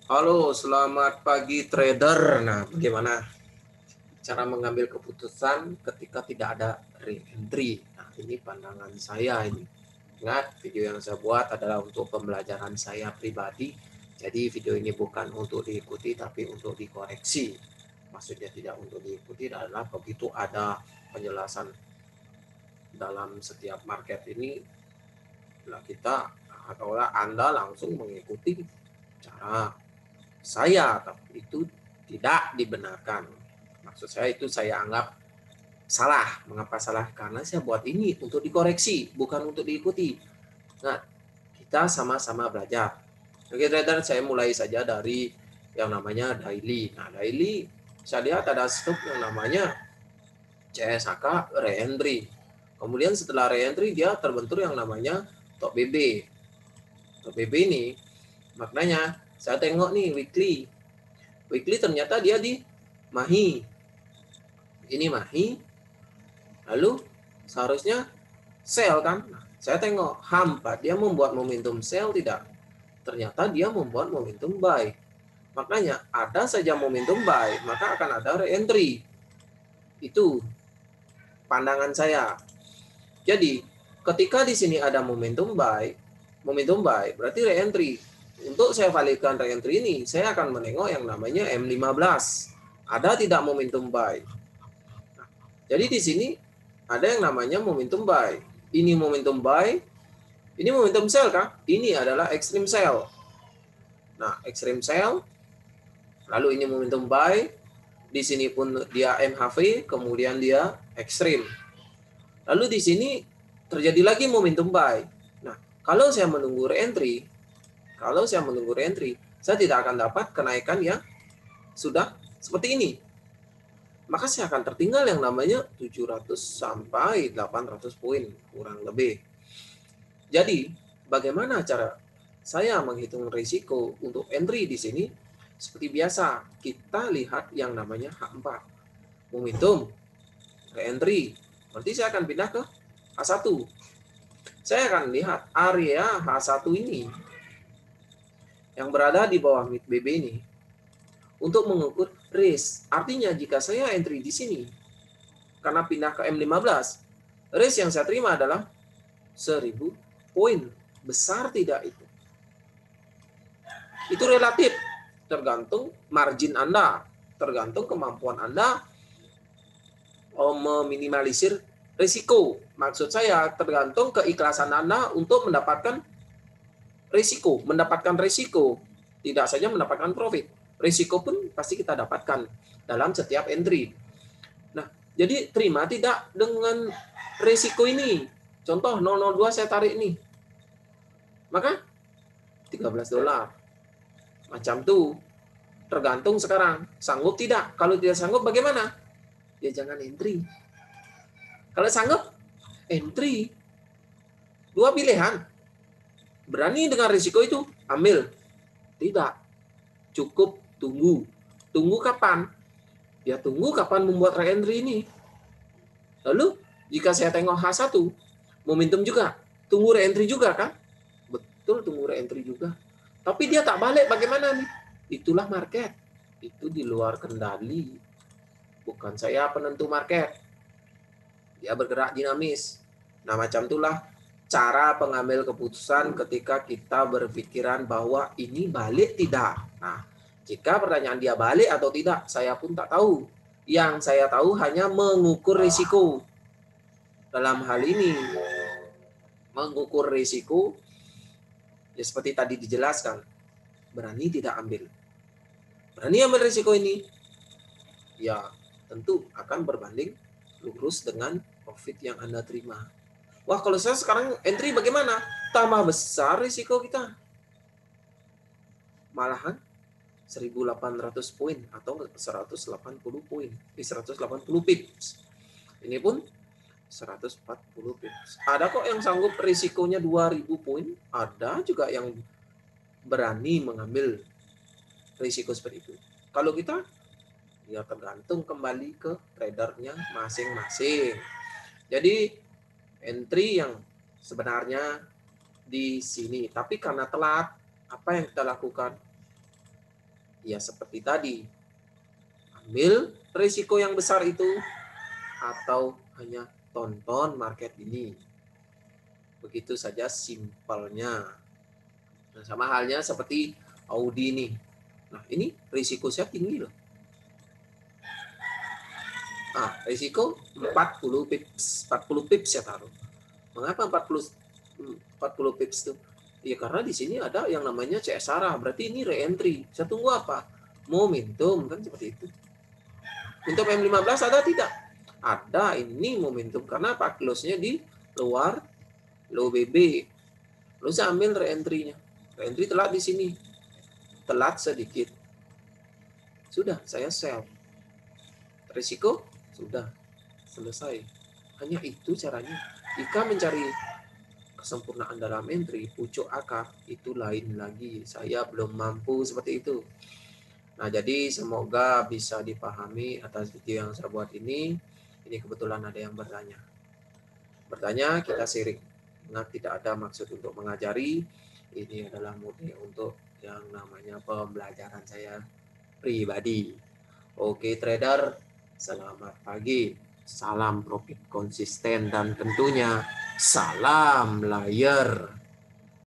Halo, selamat pagi trader. Nah, bagaimana cara mengambil keputusan ketika tidak ada re-entry? Nah, ini pandangan saya ini. Ingat, video yang saya buat adalah untuk pembelajaran saya pribadi. Jadi video ini bukan untuk diikuti tapi untuk dikoreksi. Maksudnya tidak untuk diikuti adalah begitu ada penjelasan dalam setiap market ini, kita atau Anda langsung mengikuti cara saya, tapi itu tidak dibenarkan. Maksud saya itu saya anggap salah. Mengapa salah? Karena saya buat ini untuk dikoreksi, bukan untuk diikuti. Nah, kita sama-sama belajar. Oke, trader, saya mulai saja dari yang namanya daily. Nah, daily saya lihat ada stop yang namanya CSHK re-entry. Kemudian setelah re-entry dia terbentur yang namanya top BB. Top BB ini maknanya saya tengok nih weekly. Weekly ternyata dia di Mahi. Ini Mahi. Lalu seharusnya sell kan? Nah, saya tengok hampa dia membuat momentum sell tidak? Ternyata dia membuat momentum buy. Maknanya ada saja momentum buy, maka akan ada re-entry. Itu pandangan saya. Jadi, ketika di sini ada momentum buy berarti re-entry. Untuk saya validkan re-entry ini, saya akan menengok yang namanya M15. Ada tidak momentum buy? Nah, jadi di sini ada yang namanya momentum buy. Ini momentum buy, ini momentum sell kah? Ini adalah extreme sell. Nah, extreme sell, lalu ini momentum buy, di sini pun dia MHV, kemudian dia extreme. Lalu di sini terjadi lagi momentum buy. Nah, kalau saya menunggu re-entry, saya tidak akan dapat kenaikan yang sudah seperti ini. Maka saya akan tertinggal yang namanya 700 sampai 800 poin kurang lebih. Jadi, bagaimana cara saya menghitung risiko untuk entry di sini? Seperti biasa, kita lihat yang namanya H4. Momentum, re-entry. Nanti saya akan pindah ke H1. Saya akan lihat area H1 ini yang berada di bawah mid BB ini untuk mengukur risk. Artinya jika saya entry di sini karena pindah ke M15, risk yang saya terima adalah 1000 poin. Besar tidak itu? Itu relatif, tergantung margin Anda, tergantung kemampuan Anda meminimalisir risiko. Maksud saya tergantung keikhlasan Anda untuk mendapatkan risiko, tidak saja mendapatkan profit. Risiko pun pasti kita dapatkan dalam setiap entry. Nah, jadi terima tidak dengan risiko ini. Contoh 002 saya tarik nih. Maka $13. Macam tuh. Tergantung sekarang. Sanggup tidak? Kalau tidak sanggup bagaimana? Ya jangan entry. Kalau sanggup, entry. Dua pilihan. Berani dengan risiko itu, ambil. Tidak. Cukup tunggu. Tunggu kapan? Ya tunggu kapan membuat re-entry ini. Lalu, jika saya tengok H1, momentum juga. Tunggu re-entry juga kan? Betul, tunggu re-entry juga. Tapi dia tak balik bagaimana nih? Itulah market. Itu di luar kendali. Bukan saya penentu market. Dia bergerak dinamis. Nah, macam itulah cara pengambil keputusan ketika kita berpikiran bahwa ini balik tidak. Nah, jika pertanyaan dia balik atau tidak, saya pun tak tahu. Yang saya tahu hanya mengukur risiko. Dalam hal ini, mengukur risiko, ya seperti tadi dijelaskan, berani tidak ambil. Berani ambil risiko ini, ya tentu akan berbanding lurus dengan profit yang Anda terima. Wah, kalau saya sekarang entry bagaimana? Tambah besar risiko kita. Malahan 1.800 poin atau 180 poin. 180 pips. Ini pun 140 pips. Ada kok yang sanggup risikonya 2.000 poin. Ada juga yang berani mengambil risiko seperti itu. Kalau kita, ya tergantung kembali ke tradernya masing-masing. Jadi entry yang sebenarnya di sini. Tapi karena telat, apa yang kita lakukan? Ya seperti tadi, ambil risiko yang besar itu atau hanya tonton market ini. Begitu saja simpelnya. Nah, sama halnya seperti Audi nih. Nah, ini risiko saya tinggi loh. Nah, risiko 40 pips, 40 pips saya taruh. Mengapa 40 pips itu? Ya karena di sini ada yang namanya CSR, berarti ini re-entry. Saya tunggu apa? Momentum, kan seperti itu. Untuk M15 ada tidak? Ada, ini momentum. Karena apa? Close-nya di luar low BB. Lalu saya ambil re-entry-nya. Re-entry telat di sini. Telat sedikit. Sudah, saya sell. Risiko? Sudah. Selesai. Hanya itu caranya. Jika mencari kesempurnaan dalam entry, pucuk akar, itu lain lagi. Saya belum mampu seperti itu. Nah, jadi semoga bisa dipahami atas video yang saya buat ini. Ini kebetulan ada yang bertanya. Bertanya, kita sharing. Nah, tidak ada maksud untuk mengajari. Ini adalah murni untuk yang namanya pembelajaran saya pribadi. Oke, trader. Selamat pagi. Salam profit konsisten dan tentunya salam layar.